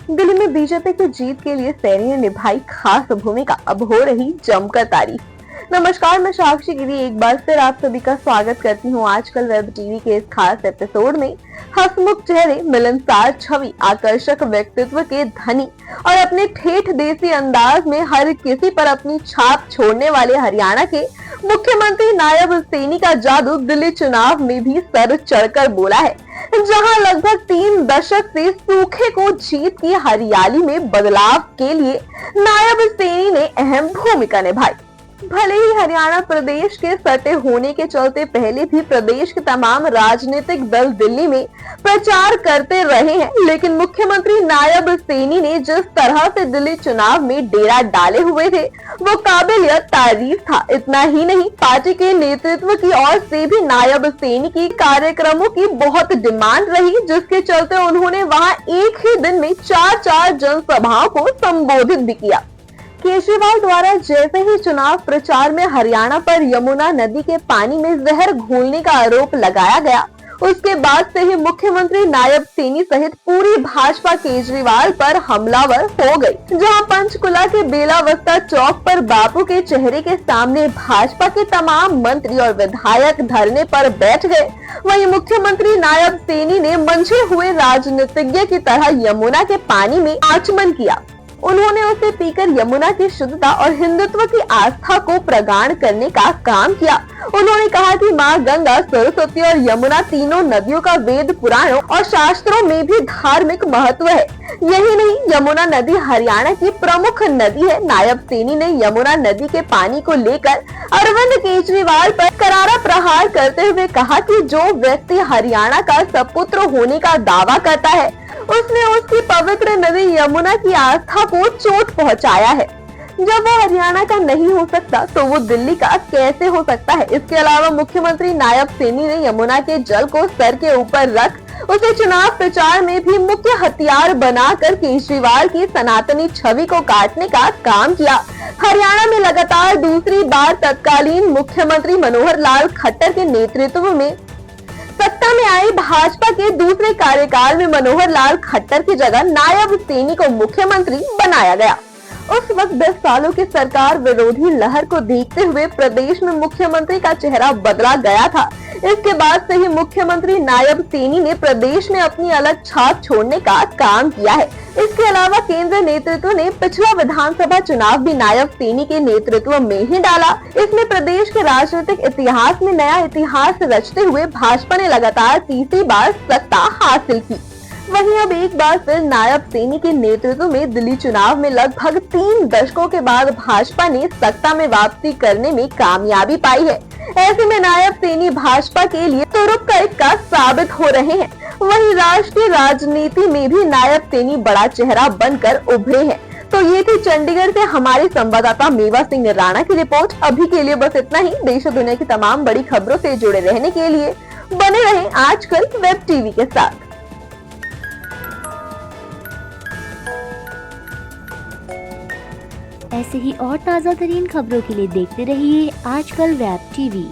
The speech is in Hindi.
दिल्ली में बीजेपी की जीत के लिए सैनी ने निभाई खास भूमिका, अब हो रही जमकर तारीफ। नमस्कार, मैं साक्षी गिरी एक बार फिर आप सभी का स्वागत करती हूँ आजकल वेब टीवी के इस खास एपिसोड में। हंसमुख चेहरे, मिलनसार छवि, आकर्षक व्यक्तित्व के धनी और अपने ठेठ देसी अंदाज में हर किसी पर अपनी छाप छोड़ने वाले हरियाणा के मुख्यमंत्री नायब सैनी का जादू दिल्ली चुनाव में भी सर चढ़कर बोला है। जहां लगभग 3 दशक से सूखे को जीत की हरियाली में बदलाव के लिए नायब सैनी ने अहम भूमिका निभाई। भले ही हरियाणा प्रदेश के सटे होने के चलते पहले भी प्रदेश के तमाम राजनीतिक दल दिल्ली में प्रचार करते रहे हैं, लेकिन मुख्यमंत्री नायब सैनी ने जिस तरह से दिल्ली चुनाव में डेरा डाले हुए थे वो काबिलियत तारीफ था। इतना ही नहीं, पार्टी के नेतृत्व की ओर से भी नायब सैनी की कार्यक्रमों की बहुत डिमांड रही, जिसके चलते उन्होंने वहां एक ही दिन में 4 जनसभाओं को संबोधित भी किया। केजरीवाल द्वारा जैसे ही चुनाव प्रचार में हरियाणा पर यमुना नदी के पानी में जहर घोलने का आरोप लगाया गया, उसके बाद से ही मुख्यमंत्री नायब सैनी सहित पूरी भाजपा केजरीवाल पर हमलावर हो गई। जहां पंचकुला के बेलावस्ता चौक पर बापू के चेहरे के सामने भाजपा के तमाम मंत्री और विधायक धरने पर बैठ गए, वहीं मुख्यमंत्री नायब सैनी ने मंझे हुए राजनीतिज्ञ की तरह यमुना के पानी में आचमन किया। उन्होंने उसे पीकर यमुना की शुद्धता और हिंदुत्व की आस्था को प्रगाढ़ करने का काम किया। उन्होंने कहा कि मां गंगा, सरस्वती और यमुना तीनों नदियों का वेद पुराणों और शास्त्रों में भी धार्मिक महत्व है। यही नहीं, यमुना नदी हरियाणा की प्रमुख नदी है। नायब सैनी ने यमुना नदी के पानी को लेकर अरविंद केजरीवाल पर करारा प्रहार करते हुए कहा कि जो व्यक्ति हरियाणा का सपुत्र होने का दावा करता है उसने उसकी पवित्र नदी यमुना की आस्था को चोट पहुंचाया है। जब वो हरियाणा का नहीं हो सकता तो वो दिल्ली का कैसे हो सकता है। इसके अलावा मुख्यमंत्री नायब सैनी ने यमुना के जल को सर के ऊपर रख उसे चुनाव प्रचार में भी मुख्य हथियार बनाकर केजरीवाल की सनातनी छवि को काटने का काम किया। हरियाणा में लगातार दूसरी बार तत्कालीन मुख्यमंत्री मनोहर लाल खट्टर के नेतृत्व में सत्ता में आई भाजपा के दूसरे कार्यकाल में मनोहर लाल खट्टर की जगह नायब सैनी को मुख्यमंत्री बनाया गया। उस वक्त 10 सालों की सरकार विरोधी लहर को देखते हुए प्रदेश में मुख्यमंत्री का चेहरा बदला गया था। इसके बाद से ही मुख्यमंत्री नायब सैनी ने प्रदेश में अपनी अलग छाप छोड़ने का काम किया है। इसके अलावा केंद्र नेतृत्व ने पिछला विधानसभा चुनाव भी नायब सैनी के नेतृत्व में ही डाला। इसमें प्रदेश के राजनीतिक इतिहास में नया इतिहास रचते हुए भाजपा ने लगातार तीसरी बार सत्ता हासिल की। वहीं अब एक बार फिर नायब सैनी के नेतृत्व में दिल्ली चुनाव में लगभग 3 दशकों के बाद भाजपा ने सत्ता में वापसी करने में कामयाबी पाई है। ऐसे में नायब सैनी भाजपा के लिए तुरुप का इक्का साबित हो रहे हैं। वहीं राष्ट्रीय राजनीति में भी नायब सैनी बड़ा चेहरा बनकर उभरे हैं। तो ये थी चंडीगढ़ से हमारे संवाददाता मेवा सिंह राणा की रिपोर्ट। अभी के लिए बस इतना ही। देश और दुनिया की तमाम बड़ी खबरों से जुड़े रहने के लिए बने रहें आजकल वेब टीवी के साथ। ऐसे ही और ताज़ा तरीन खबरों के लिए देखते रहिए आजकल वेब टीवी।